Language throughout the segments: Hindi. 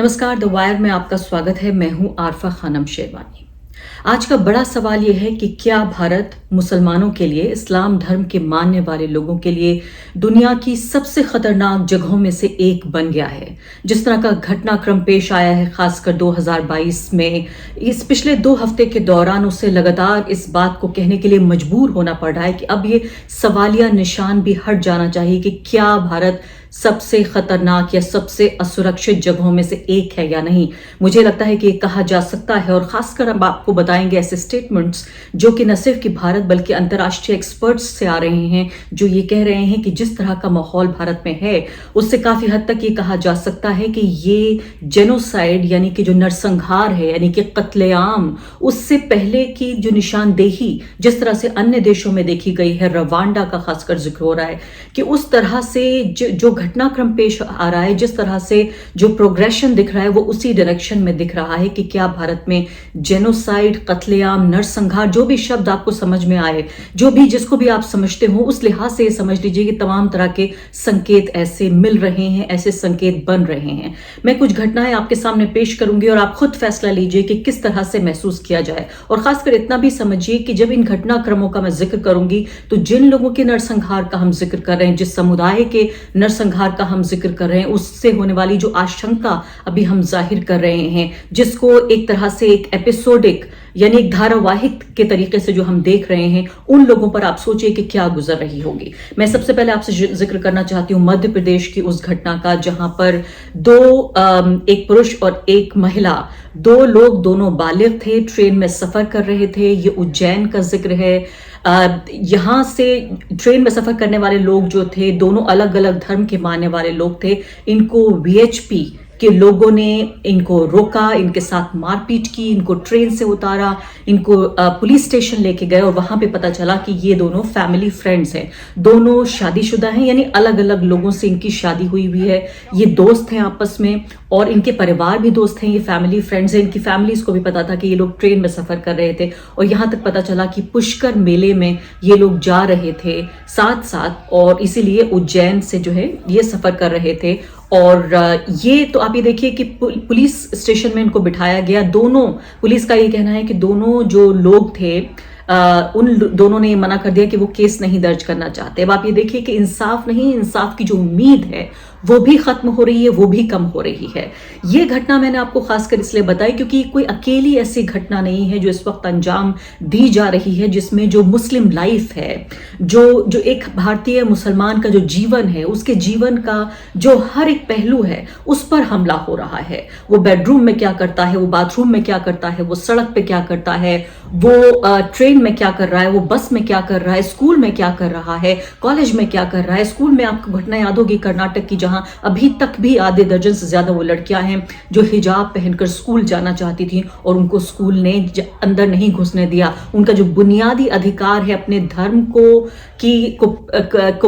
नमस्कार, द वायर में आपका स्वागत है। मैं हूं आरफा खानम शेरवानी। आज का बड़ा सवाल यह है कि क्या भारत मुसलमानों के लिए, इस्लाम धर्म के मानने वाले लोगों के लिए दुनिया की सबसे खतरनाक जगहों में से एक बन गया है। जिस तरह का घटनाक्रम पेश आया है, खासकर 2022 में, इस पिछले 2 हफ्ते के दौरान उसे लगातार इस बात को कहने के लिए मजबूर होना पड़ रहा है कि अब ये सवालिया निशान भी हट जाना चाहिए कि क्या भारत सबसे खतरनाक या सबसे असुरक्षित जगहों में से एक है या नहीं। मुझे लगता है कि ये कहा जा सकता है, और खासकर हम आपको बताएंगे ऐसे स्टेटमेंट्स जो कि न सिर्फ कि भारत बल्कि अंतर्राष्ट्रीय एक्सपर्ट्स से आ रहे हैं, जो ये कह रहे हैं कि जिस तरह का माहौल भारत में है उससे काफी हद तक ये कहा जा सकता है कि ये जेनोसाइड यानी कि जो नरसंहार है, यानी कि कत्लेआम, उससे पहले की जो निशानदेही जिस तरह से अन्य देशों में देखी गई है, रवांडा का खासकर जिक्र हो रहा है, कि उस तरह से जो घटनाक्रम पेश आ रहा है, जिस तरह से जो प्रोग्रेशन दिख रहा है, वो उसी डायरेक्शन में दिख रहा है कि क्या भारत में जेनोसाइड, कत्लेआम, नरसंहार, जो भी शब्द आपको समझ में आए, जो भी जिसको भी आप समझते हो, उस लिहाज से समझ लीजिए कि तमाम तरह के संकेत ऐसे मिल रहे हैं, ऐसे संकेत बन रहे हैं। मैं कुछ घटनाएं आपके सामने पेश करूंगी और आप खुद फैसला लीजिए कि किस तरह से महसूस किया जाए। और खासकर इतना भी समझिए कि जब इन घटनाक्रमों का मैं जिक्र करूंगी तो जिन लोगों के नरसंहार का हम जिक्र कर रहे हैं, जिस समुदाय के नरसंहार का हम जिक्र कर रहे हैं, उससे होने वाली जो आशंका अभी हम जाहिर कर रहे हैं, जिसको एक तरह से एक एपिसोडिक यानी एक धारावाहिक के तरीके से जो हम देख रहे हैं, उन लोगों पर आप सोचिए कि क्या गुजर रही होगी। मैं सबसे पहले आपसे जिक्र करना चाहती हूं मध्य प्रदेश की उस घटना का जहां पर एक पुरुष और एक महिला, 2 लोग, दोनों बालिग थे, ट्रेन में सफर कर रहे थे। ये उज्जैन का जिक्र है। यहां से ट्रेन में सफर करने वाले लोग जो थे, दोनों अलग अलग धर्म के मानने वाले लोग थे। इनको वीएचपी के लोगों ने इनको रोका, इनके साथ मारपीट की, इनको ट्रेन से उतारा, इनको पुलिस स्टेशन लेके गए और वहां पे पता चला कि ये दोनों फैमिली फ्रेंड्स हैं, दोनों शादीशुदा हैं, यानी अलग अलग लोगों से इनकी शादी हुई हुई है। ये दोस्त हैं आपस में और इनके परिवार भी दोस्त हैं, ये फैमिली फ्रेंड्स हैं। इनकी फैमिलीज को भी पता था कि ये लोग ट्रेन में सफर कर रहे थे और यहां तक पता चला कि पुष्कर मेले में ये लोग जा रहे थे साथ साथ, और इसीलिए उज्जैन से जो है ये सफर कर रहे थे। और ये तो आप ये देखिए कि पुलिस स्टेशन में इनको बिठाया गया। दोनों, पुलिस का ये कहना है कि दोनों जो लोग थे, उन दोनों ने मना कर दिया कि वो केस नहीं दर्ज करना चाहते। अब आप ये देखिए कि इंसाफ नहीं, इंसाफ की जो उम्मीद है वो भी खत्म हो रही है, वो भी कम हो रही है। ये घटना मैंने आपको खासकर इसलिए बताई क्योंकि कोई अकेली ऐसी घटना नहीं है जो इस वक्त अंजाम दी जा रही है, जिसमें जो मुस्लिम लाइफ है, जो एक भारतीय मुसलमान का जो जीवन है, उसके जीवन का जो हर एक पहलू है, उस पर हमला हो रहा है। वो बेडरूम में क्या करता है, वो बाथरूम में क्या करता है, वो सड़क पे क्या करता है, वो ट्रेन में क्या कर रहा है, वो बस में क्या कर रहा है, स्कूल में क्या कर रहा है, कॉलेज में क्या कर रहा है। स्कूल में आपको घटना याद होगी कर्नाटक की, जहां अभी तक भी आधे दर्जन से ज्यादा वो लड़कियां हैं जो हिजाब पहनकर स्कूल जाना चाहती थी और उनको स्कूल ने अंदर नहीं घुसने दिया। उनका जो बुनियादी अधिकार है अपने धर्म को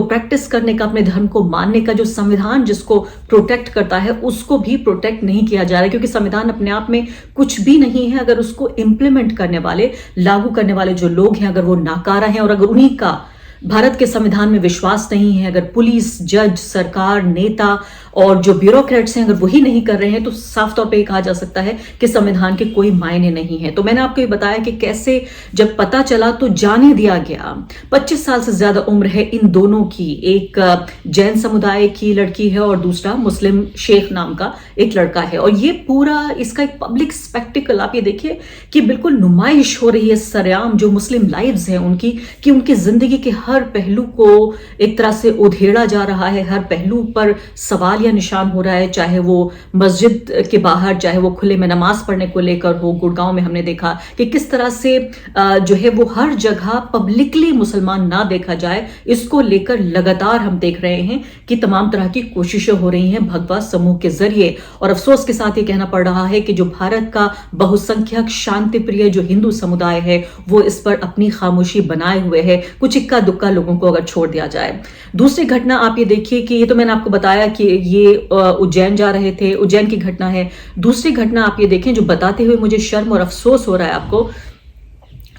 प्रैक्टिस करने का, अपने धर्म को मानने का, जो संविधान जिसको प्रोटेक्ट करता है, उसको भी प्रोटेक्ट नहीं किया जा रहा है, क्योंकि संविधान अपने आप में कुछ भी नहीं है अगर उसको इंप्लीमेंट करने वाले, लागू करने वाले जो लोग हैं, अगर वो नाकारा हैं और अगर उन्हीं का भारत के संविधान में विश्वास नहीं है, अगर पुलिस, जज, सरकार, नेता और जो ब्यूरोक्रेट्स हैं अगर वही नहीं कर रहे हैं, तो साफ तौर पे कहा जा सकता है कि संविधान के कोई मायने नहीं है। तो मैंने आपको ये बताया कि कैसे जब पता चला तो जाने दिया गया। 25 साल से ज्यादा उम्र है इन दोनों की, एक जैन समुदाय की लड़की है और दूसरा मुस्लिम शेख नाम का एक लड़का है। और ये पूरा इसका एक पब्लिक स्पेक्टिकल आप ये देखिए कि बिल्कुल नुमाइश हो रही है सरेआम जो मुस्लिम लाइव्स हैं उनकी, कि उनकी जिंदगी के हर पहलू को एक तरह से उधेड़ा जा रहा है, हर पहलू पर सवाल या निशान हो रहा है, चाहे वो मस्जिद के बाहर, चाहे वो खुले में नमाज पढ़ने को लेकर हो। गुड़गांव में हमने देखा कि किस तरह से जो है वो हर जगह पब्लिकली मुसलमान ना देखा जाए, इसको लेकर लगातार हम देख रहे हैं कि तमाम तरह की कोशिशें हो रही हैं भगवा समूह के जरिए। और अफसोस के साथ ये कहना पड़ रहा है कि जो भारत का बहुसंख्यक शांति प्रिय जो हिंदू समुदाय है, वो इस पर अपनी खामोशी बनाए हुए है, कुछ इक्का दुक्का लोगों को अगर छोड़ दिया जाए। दूसरी घटना आप ये देखिए कि ये तो मैंने आपको बताया कि ये उज्जैन जा रहे थे, उज्जैन की घटना है। दूसरी घटना आप ये देखें जो बताते हुए मुझे शर्म और अफसोस हो रहा है आपको,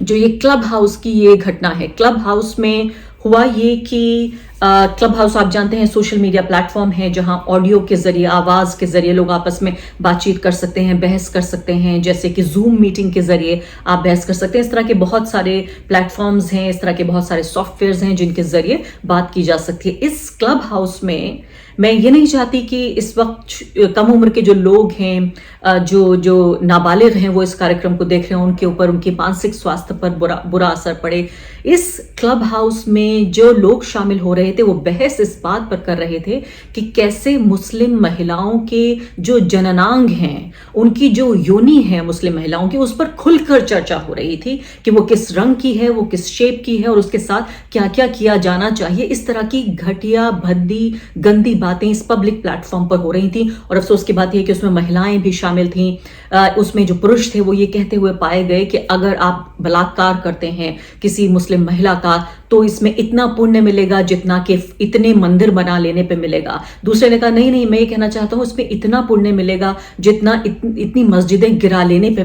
जो ये क्लब हाउस की ये घटना है। क्लब हाउस में हुआ ये कि क्लब हाउस आप जानते हैं सोशल मीडिया प्लेटफॉर्म है जहां ऑडियो के जरिए, आवाज के जरिए लोग आपस में बातचीत कर सकते हैं, बहस कर सकते हैं, जैसे कि जूम मीटिंग के जरिए आप बहस कर सकते हैं। इस तरह के बहुत सारे प्लेटफॉर्म्स हैं, इस तरह के बहुत सारे सॉफ्टवेयर्स हैं जिनके जरिए बात की जा सकती है। इस क्लब हाउस में मैं ये नहीं चाहती कि इस वक्त कम उम्र के जो लोग हैं, जो नाबालिग हैं, वो इस कार्यक्रम को देख रहे हैं, उनके ऊपर उनके मानसिक स्वास्थ्य पर बुरा असर पड़े। इस क्लब हाउस में जो लोग शामिल हो रहे थे वो बहस इस बात पर कर रहे थे कि कैसे मुस्लिम महिलाओं के जो जननांग हैं, उनकी जो योनि है मुस्लिम महिलाओं की, उस पर खुलकर चर्चा हो रही थी कि वो किस रंग की है, वो किस शेप की है और उसके साथ क्या क्या किया जाना चाहिए। इस तरह की घटिया, भद्दी, गंदी बातें इस पब्लिक प्लेटफॉर्म पर हो रही थी। और अफसोस की बात यह कि उसमें महिलाएं भी शामिल थीं। उसमें जो पुरुष थे वो ये कहते हुए पाए गए कि अगर आप बलात्कार करते हैं किसी मुस्लिम महिला का तो इसमें इतना पुण्य मिलेगा जितना कि इतने मंदिर बना लेने पे मिलेगा। दूसरे ने कहा नहीं नहीं, मैं ये कहना चाहता हूं इसमें इतना पुण्य मिलेगा जितना इतनी मस्जिदें गिरा लेने पे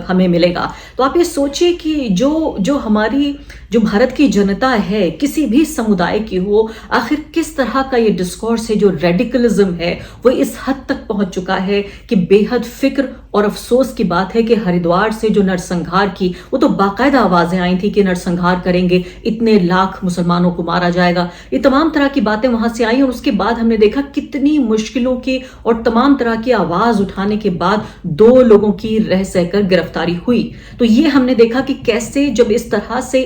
हमें मिलेगा। तो आप ये सोचिए कि जो हमारी जो भारत की जनता है, किसी भी समुदाय की हो, आखिर किस तरह का ये डिस्कोर्स है, जो रेडिकलिज्म है वो इस हद तक पहुंच चुका है कि बेहद फिक्र और अफसोस की बात है कि हरिद्वार से जो नरसंहार की, वो तो बाकायदा आवाजें आई थी कि नरसंहार करेंगे, इतने लाख मुसलमानों को मारा जाएगा, ये तमाम तरह की बातें वहां से आई। और उसके बाद हमने देखा कितनी मुश्किलों की और तमाम तरह की आवाज उठाने के बाद 2 लोगों की रह सहकर गिरफ्तारी हुई। तो ये हमने देखा कि कैसे जब इस तरह से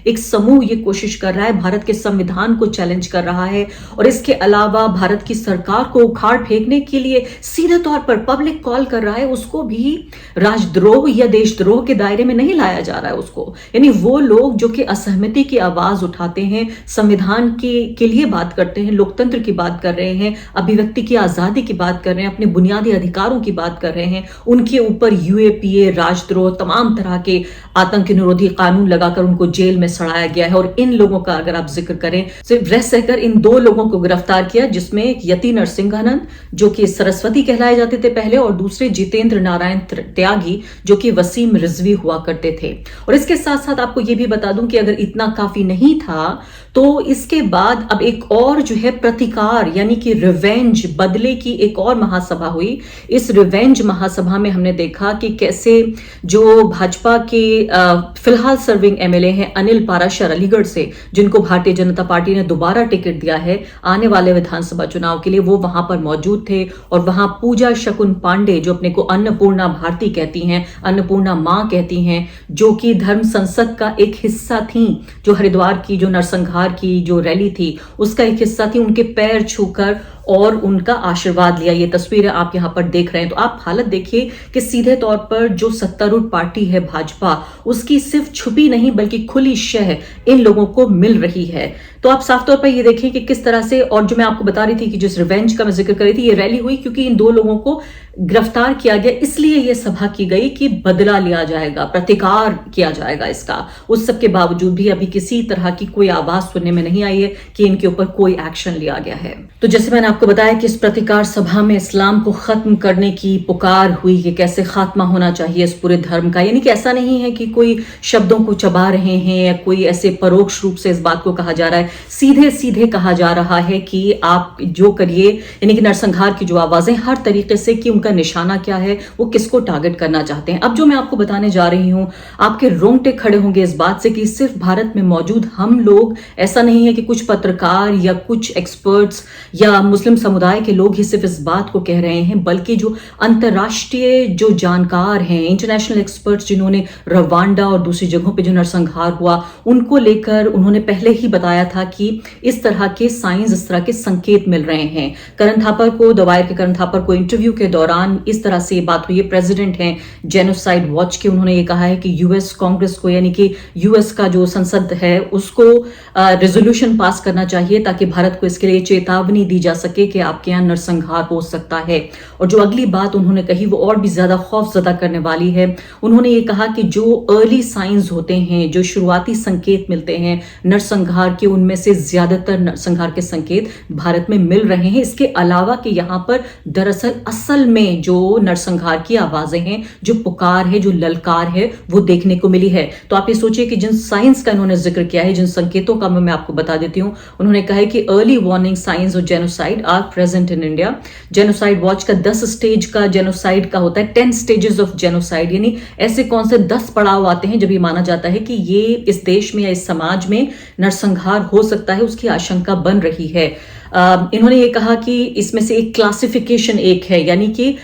एक समूह ये कोशिश कर रहा है, भारत के संविधान को चैलेंज कर रहा है और इसके अलावा भारत की सरकार को उखाड़ फेंकने के लिए सीधे तौर पर पब्लिक कॉल कर रहा है, उसको भी राजद्रोह या देशद्रोह के दायरे में नहीं लाया जा रहा है उसको। यानी वो लोग जो कि असहमति की आवाज उठाते हैं, संविधान के लिए बात करते हैं, लोकतंत्र की बात कर रहे हैं, अभिव्यक्ति की आजादी की बात कर रहे हैं, अपने बुनियादी अधिकारों की बात कर रहे हैं, उनके ऊपर यूएपीए, राजद्रोह, तमाम तरह के आतंक निरोधी कानून लगाकर उनको जेल में सड़ाया गया है। और इन लोगों का अगर आप जिक्र करें, सिर्फ रह सहकर इन 2 लोगों को गिरफ्तार किया, जिसमें एक यति नरसिंहानंद जो कि सरस्वती कहलाए जाते थे पहले, और दूसरे जितेंद्र नारायण त्यागी जो कि वसीम रिजवी हुआ करते थे। और इसके साथ साथ आपको यह भी बता दूं कि अगर इतना काफी नहीं था तो इसके बाद अब एक और जो है प्रतिकार यानी कि रिवेंज, बदले की एक और महासभा हुई। इस रिवेंज महासभा में हमने देखा कि कैसे जो भाजपा के फिलहाल सर्विंग एमएलए हैं अनिल पाराशर अलीगढ़ से, जिनको भारतीय जनता पार्टी ने दोबारा टिकट दिया है आने वाले विधानसभा चुनाव के लिए, वो वहां पर मौजूद थे। और वहां पूजा शकुन पांडे जो अपने को अन्नपूर्णा भारती कहती हैं, अन्नपूर्णा मां कहती हैं, जो कि धर्म संसद का एक हिस्सा थी, जो हरिद्वार की जो नरसंहार की जो रैली थी उसका एक हिस्सा थी, उनके पैर छूकर और उनका आशीर्वाद लिया। ये तस्वीरें आप यहां पर देख रहे हैं। तो आप हालत देखिए कि सीधे तौर पर जो सत्तारूढ़ पार्टी है भाजपा, उसकी सिर्फ छुपी नहीं बल्कि खुली शह इन लोगों को मिल रही है। तो आप साफ तौर पर ये देखिए कि किस तरह से, और जो मैं आपको बता रही थी कि जिस रिवेंज का मैं जिक्र कर रही थी, ये रैली हुई क्योंकि इन 2 लोगों को गिरफ्तार किया गया, इसलिए यह सभा की गई कि बदला लिया जाएगा, प्रतिकार किया जाएगा इसका। उस सब के बावजूद भी अभी किसी तरह की कोई आवाज सुनने में नहीं आई है कि इनके ऊपर कोई एक्शन लिया गया है। तो जैसे मैंने आपको बताया कि इस प्रतिकार सभा में इस्लाम को खत्म करने की पुकार हुई कि कैसे खात्मा होना चाहिए इस पूरे धर्म का। यानी कि ऐसा नहीं है कि कोई शब्दों को चबा रहे हैं या कोई ऐसे परोक्ष रूप से इस बात को कहा जा रहा है, सीधे सीधे कहा जा रहा है कि आप जो करिए, यानी कि नरसंहार की जो आवाजें हर तरीके से कि उनका निशाना क्या है, वो किसको टारगेट करना चाहते हैं। अब जो मैं आपको बताने जा रही हूं, आपके रोंगटे खड़े होंगे इस बात से कि सिर्फ भारत में मौजूद हम लोग, ऐसा नहीं है कि कुछ पत्रकार या कुछ एक्सपर्ट्स या मुस्लिम समुदाय के लोग ही सिर्फ इस बात को कह रहे हैं, बल्कि जो अंतरराष्ट्रीय जो जानकार हैं, इंटरनेशनल एक्सपर्ट्स, जिन्होंने रवांडा और दूसरी जगहों पे जो नरसंहार हुआ उनको लेकर उन्होंने पहले ही बताया था कि इस तरह के साइंस, इस तरह के संकेत मिल रहे हैं। करण थापर को, द वायर के करण थापर को इंटरव्यू के दौरान इस तरह से बात हुई है। प्रेसिडेंट हैं जेनोसाइड वॉच के, उन्होंने ये कहा है कि यूएस कांग्रेस को, यानी कि यूएस का जो संसद है उसको रेजोल्यूशन पास करना चाहिए ताकि भारत को इसके लिए चेतावनी दी जा सके सके कि आपके यहाँ नरसंहार हो सकता है। और जो अगली बात उन्होंने कही वो और भी ज्यादा खौफजदा करने वाली है। उन्होंने ये कहा कि जो अर्ली साइंस होते हैं, जो शुरुआती संकेत मिलते हैं नरसंहार के, उनमें से ज्यादातर नरसंहार के संकेत भारत में मिल रहे हैं। इसके अलावा कि यहाँ पर दरअसल असल में जो नरसंहार की आवाजें हैं, जो पुकार है, जो ललकार है, वो देखने को मिली है। तो आप ये सोचिए कि जिन साइंस का इन्होंने जिक्र किया है, जिन संकेतों का मैं आपको बता देती हूँ। उन्होंने कहा है कि early warning science of genocide are present in India. Genocide watch का 10 स्टेज का जेनोसाइड का होता है, 10 स्टेजेस ऑफ जेनोसाइड, यानी ऐसे कौन से 10 पड़ाव आते हैं जब ये माना जाता है कि ये इस देश में या इस समाज में नरसंहार हो सकता है, उसकी आशंका बन रही है। इन्होंने ये कहा कि इसमें से एक क्लासिफिकेशन एक है, यानी कि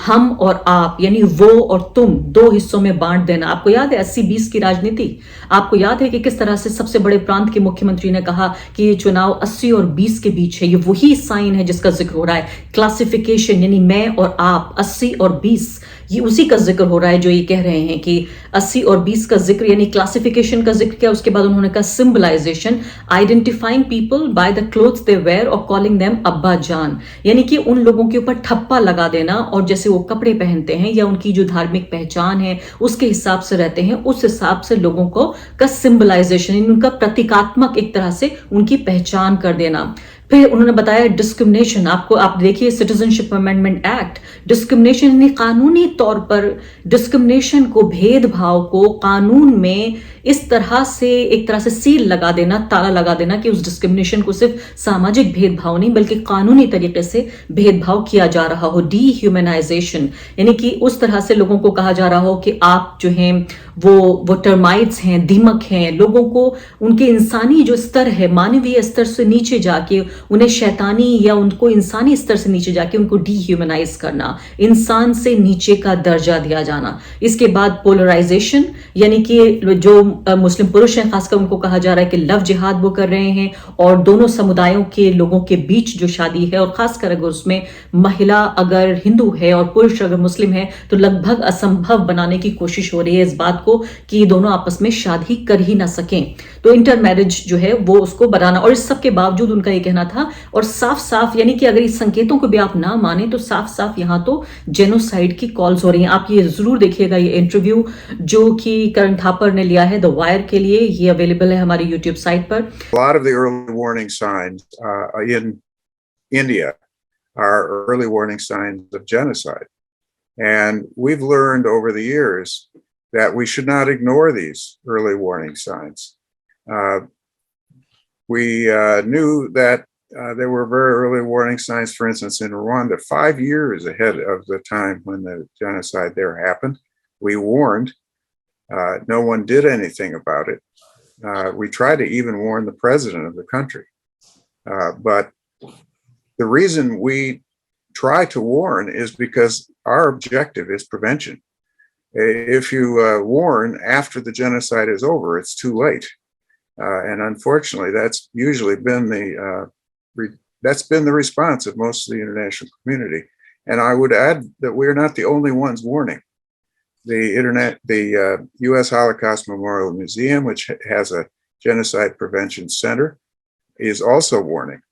हम और आप, यानी वो और तुम, दो हिस्सों में बांट देना। आपको याद है 80-20 की राजनीति? आपको याद है कि किस तरह से सबसे बड़े प्रांत के मुख्यमंत्री ने कहा कि ये चुनाव 80 और 20 के बीच है। ये वही साइन है जिसका जिक्र हो रहा है, क्लासिफिकेशन, यानी मैं और आप, 80 और 20, ये उसी का जिक्र हो रहा है जो ये कह रहे हैं कि 80 और 20 का जिक्र, यानी क्लासिफिकेशन का जिक्र किया। उसके बाद उन्होंने कहा symbolization, identifying people by the clothes they wear और कॉलिंग देम अब्बा जान, यानी कि उन लोगों के ऊपर ठप्पा लगा देना और जैसे वो कपड़े पहनते हैं या उनकी जो धार्मिक पहचान है उसके हिसाब से रहते हैं, उस हिसाब से लोगों को का सिंबलाइजेशन, उनका प्रतीकात्मक एक तरह से उनकी पहचान कर देना। फिर उन्होंने बताया डिस्क्रिमिनेशन, आप देखिए सिटीजनशिप अमेंडमेंट एक्ट, डिस्क्रिमिनेशन यानी कानूनी तौर पर डिस्क्रिमिनेशन को, भेदभाव को कानून में इस तरह से एक तरह से सील लगा देना, ताला लगा देना कि उस डिस्क्रिमिनेशन को सिर्फ सामाजिक भेदभाव नहीं बल्कि कानूनी तरीके से भेदभाव किया जा रहा हो। डीह्यूमनाइजेशन, यानी कि उस तरह से लोगों को कहा जा रहा हो कि आप जो हैं वो टर्माइट्स हैं, दीमक हैं, लोगों को उनके इंसानी जो स्तर है, मानवीय स्तर से नीचे जाके उन्हें शैतानी या उनको इंसानी स्तर से नीचे जाके उनको डीह्यूमनाइज करना, इंसान से नीचे का दर्जा दिया जाना। इसके बाद पोलराइजेशन, यानी कि जो मुस्लिम पुरुष हैं खासकर उनको कहा जा रहा है कि लव जिहाद वो कर रहे हैं और दोनों समुदायों के लोगों के बीच जो शादी है, और खासकर अगर उसमें महिला अगर हिंदू है और पुरुष अगर मुस्लिम है, तो लगभग असंभव बनाने की कोशिश हो रही है इस बात को कि दोनों आपस में शादी कर ही ना सकें। तो इंटर मैरिज जो है वो उसको बनाना, और इस सब के बावजूद उनका ये कहना था, और साफ साफ यानी कि अगर इस संकेतों को भी आप ना माने तो साफ साफ यहां तो जेनोसाइड की कॉल्स हो रही हैं। आप ये जरूर देखिएगा, ये इंटरव्यू जो कि करण थापर ने लिया है द वायर के लिए, ये अवेलेबल है हमारी यूट्यूब साइट पर। A lot of the early warning signs in India are early warning signs of genocide. And we've learned over the years that we should not ignore these early warning signs. We knew that there were very early warning signs, for instance, in Rwanda, 5 years ahead of the time when the genocide there happened. We warned. No one did anything about it. We tried to even warn the president of the country. But the reason we try to warn is because our objective is prevention. If you warn after the genocide is over, it's too late. And unfortunately, that's usually been the response of most of the international community. And I would add that we're not the only ones warning. The U.S. Holocaust Memorial Museum, which has a genocide prevention center, is also warning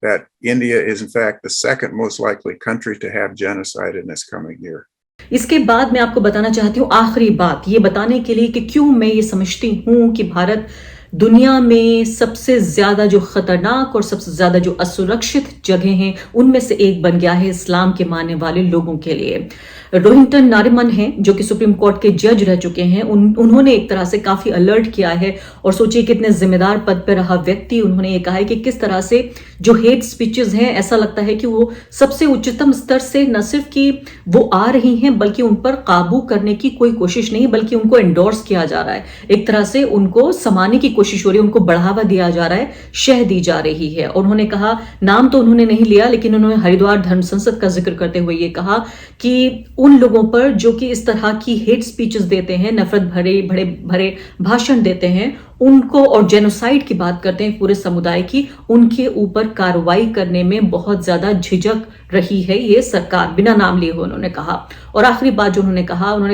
that India is in fact the second most likely country to have genocide in this coming year. इसके बाद मैं आपको बताना चाहती हूँ आखिरी बात, ये बताने के लिए कि क्यों मैं ये समझती हूँ कि भारत दुनिया में सबसे ज्यादा जो खतरनाक और सबसे ज्यादा जो असुरक्षित जगह हैं उनमें से एक बन गया है इस्लाम के मानने वाले लोगों के लिए। रोहिंटन नारिमन हैं जो कि सुप्रीम कोर्ट के जज रह चुके हैं, उन्होंने एक तरह से काफी अलर्ट किया है, और सोचिए कितने जिम्मेदार पद पर रहा व्यक्ति। उन्होंने ये कहा है कि किस तरह से जो हेट स्पीचेस हैं, ऐसा लगता है कि वो सबसे उच्चतम स्तर से न सिर्फ कि वो आ रही हैं बल्कि उन पर काबू करने की कोई कोशिश नहीं, बल्कि उनको एंडोर्स किया जा रहा है, एक तरह से उनको समाने की कोशिश हो रही है, उनको बढ़ावा दिया जा रहा है, शह दी जा रही है। और उन्होंने कहा, नाम तो उन्होंने नहीं लिया, लेकिन उन्होंने हरिद्वार धर्म संसद का जिक्र करते हुए ये कहा कि उन लोगों पर जो कि इस तरह की हेट स्पीचेस देते हैं, नफरत भरे भाषण देते हैं, उनको, और जेनोसाइड की बात करते हैं पूरे समुदाय की, उनके ऊपर कार्रवाई करने में बहुत ज्यादा झिझक रही है ये सरकार, बिना नाम लिए हुए उन्होंने कहा। और आखिरी बात जो उन्होंने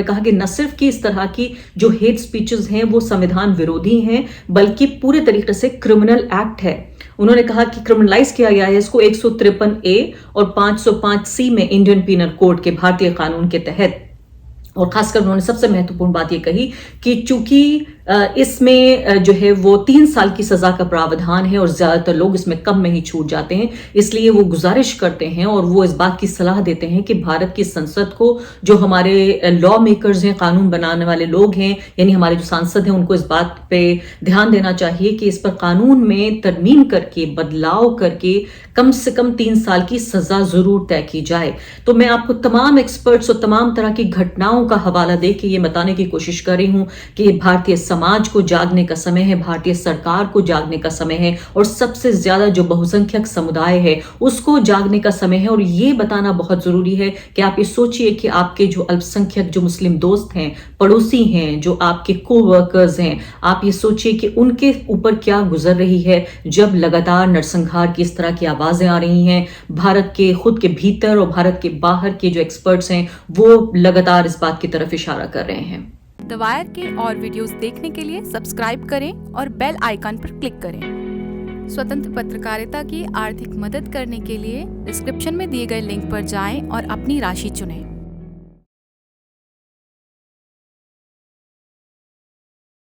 कहा कि न सिर्फ कि इस तरह की जो हेट स्पीचेस हैं वो संविधान विरोधी हैं, बल्कि पूरे तरीके से क्रिमिनल एक्ट है। उन्होंने कहा कि क्रिमिनलाइज किया गया है इसको 153A और 505C में इंडियन पीनल कोड के भारतीय कानून के तहत। और खासकर उन्होंने सबसे महत्वपूर्ण बात ये कही कि चूंकि इसमें जो है वो 3 साल की सजा का प्रावधान है और ज्यादातर लोग इसमें कम में ही छूट जाते हैं, इसलिए वो गुजारिश करते हैं और वो इस बात की सलाह देते हैं कि भारत की संसद को, जो हमारे लॉ मेकर्स हैं, कानून बनाने वाले लोग हैं, यानी हमारे जो सांसद हैं, उनको इस बात पे ध्यान देना चाहिए कि इस पर कानून में तरमीम करके, बदलाव करके कम से कम 3 साल की सजा जरूर तय की जाए। तो मैं आपको तमाम एक्सपर्ट्स और तमाम तरह की घटनाओं का हवाला दे के ये बताने की कोशिश कर रही हूं कि भारतीय समाज को जागने का समय है, भारतीय सरकार को जागने का समय है और सबसे ज्यादा जो बहुसंख्यक समुदाय है उसको जागने का समय है। और ये बताना बहुत जरूरी है कि आप ये सोचिए कि आपके जो अल्पसंख्यक जो मुस्लिम दोस्त हैं, पड़ोसी हैं, जो आपके कोवर्कर्स हैं, आप ये सोचिए कि उनके ऊपर क्या गुजर रही है जब लगातार नरसंहार की इस तरह की आवाजें आ रही हैं। भारत के खुद के भीतर और भारत के बाहर के जो एक्सपर्ट्स हैं वो लगातार इस बात की तरफ इशारा कर रहे हैं। द वायर के और वीडियोस देखने के लिए सब्सक्राइब करें और बेल आइकन पर क्लिक करें। स्वतंत्र पत्रकारिता की आर्थिक मदद करने के लिए डिस्क्रिप्शन में दिए गए लिंक पर जाएं और अपनी राशि चुनें।